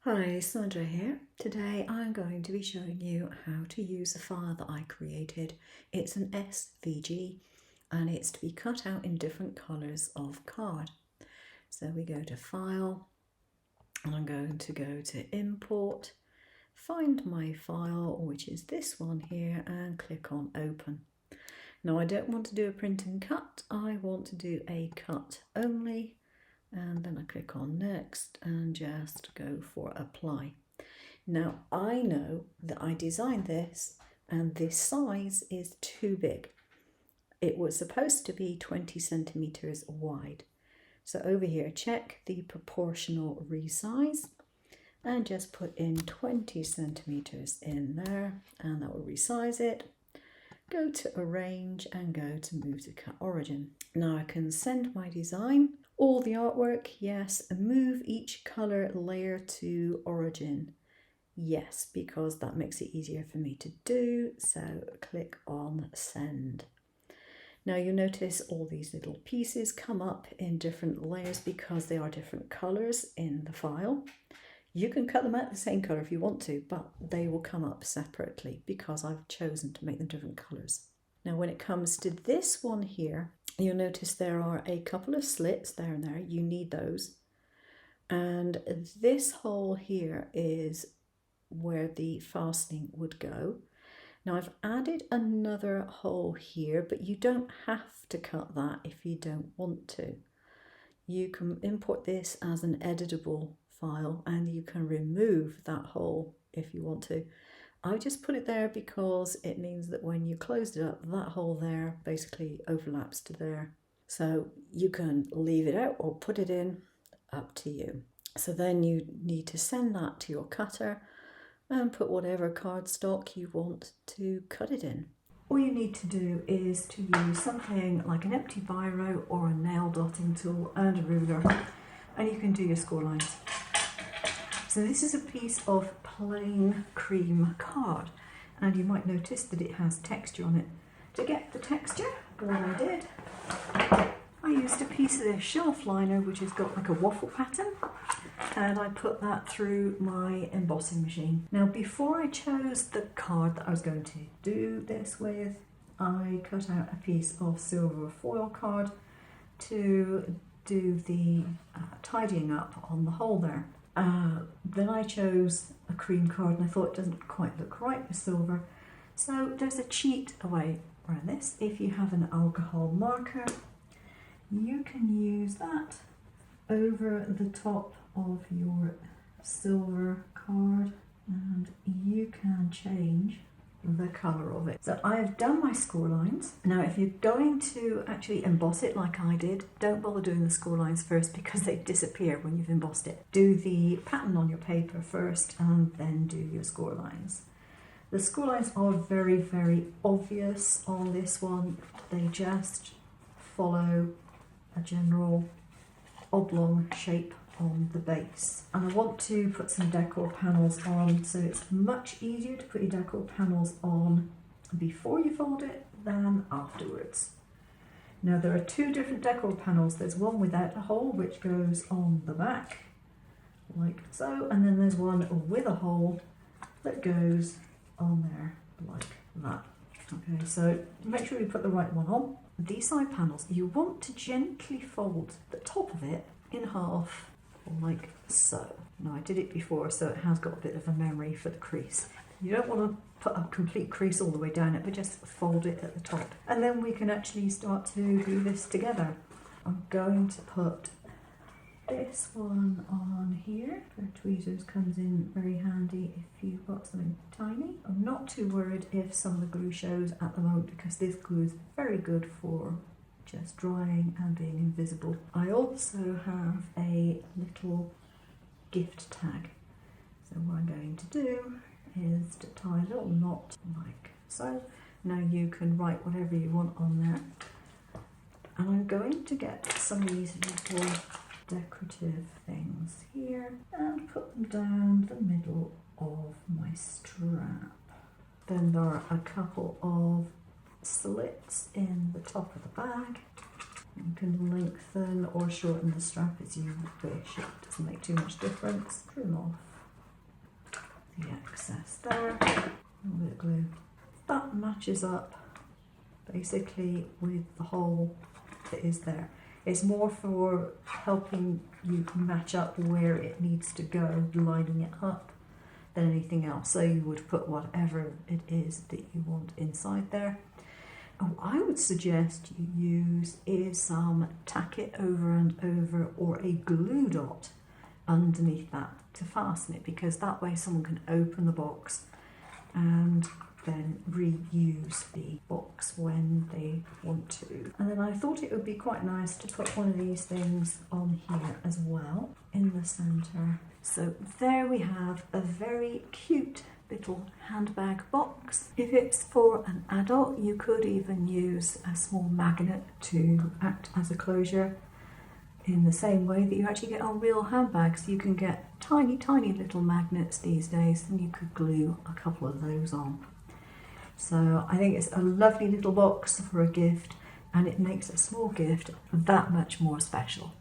Hi, Sandra here. Today I'm going to be showing you how to use a file that I created. It's an SVG and it's to be cut out in different colours of card. So we go to File and I'm going to go to Import, find my file, which is this one here, and click on Open. Now I don't want to do a print and cut, I want to do a cut only. And then I click on next and just go for apply. Now I know that I designed this and this size is too big. It was supposed to be 20 centimeters wide. So over here, check the proportional resize and just put in 20 centimeters in there and that will resize it. Go to arrange and go to move to cut origin. Now I can send my design. All the artwork, yes. Move each colour layer to origin, yes, because that makes it easier for me to do. So click on send. Now you'll notice all these little pieces come up in different layers because they are different colours in the file. You can cut them out the same colour if you want to, but they will come up separately because I've chosen to make them different colours. Now when it comes to this one here, you'll notice there are a couple of slits there and there. You need those. And this hole here is where the fastening would go. Now I've added another hole here, but you don't have to cut that if you don't want to. You can import this as an editable file and you can remove that hole if you want to. I just put it there because it means that when you closed it up, that hole there basically overlaps to there. So you can leave it out or put it in, up to you. So then you need to send that to your cutter and put whatever cardstock you want to cut it in. All you need to do is to use something like an empty biro or a nail dotting tool and a ruler, and you can do your score lines. So this is a piece of plain cream card, and you might notice that it has texture on it. To get the texture, what I did, I used a piece of this shelf liner which has got like a waffle pattern, and I put that through my embossing machine. Now before I chose the card that I was going to do this with, I cut out a piece of silver foil card to do the tidying up on the hole there. Then I chose a cream card and I thought it doesn't quite look right with silver. So there's a cheat way around this. If you have an alcohol marker, you can use that over the top of your silver card and you can change the colour of it. So I've done my score lines. Now if you're going to actually emboss it like I did, don't bother doing the score lines first because they disappear when you've embossed it. Do the pattern on your paper first and then do your score lines. The score lines are very, very obvious on this one. They just follow a general oblong shape on the base, and I want to put some decor panels on, so it's much easier to put your decor panels on before you fold it than afterwards. Now there are two different decor panels. There's one without a hole which goes on the back like so, and then there's one with a hole that goes on there like that. Okay, so make sure you put the right one on. These side panels, you want to gently fold the top of it in half like so. Now I did it before, so it has got a bit of a memory for the crease. You don't want to put a complete crease all the way down it, but just fold it at the top. And then we can actually start to do this together. I'm going to put this one on here. The tweezers comes in very handy if you've got something tiny. I'm not too worried if some of the glue shows at the moment because this glue is very good for just drying and being invisible. I also have a little gift tag. So what I'm going to do is to tie a little knot like so. Now you can write whatever you want on there. And I'm going to get some of these little decorative things here and put them down the middle of my strap. Then there are a couple of slits in the top of the bag. You can lengthen or shorten the strap as you wish. It doesn't make too much difference. Trim off excess there, a little bit of glue. That matches up basically with the hole that is there. It's more for helping you match up where it needs to go, lining it up, than anything else. So you would put whatever it is that you want inside there. And what I would suggest you use is tack it over and over, or a glue dot underneath that to fasten it, because that way someone can open the box and then reuse the box when they want to. And then I thought it would be quite nice to put one of these things on here as well in the centre. So there we have a very cute little handbag box. If it's for an adult, you could even use a small magnet to act as a closure, in the same way that you actually get on real handbags. You can get tiny little magnets these days, and you could glue a couple of those on. So I think it's a lovely little box for a gift, and it makes a small gift that much more special.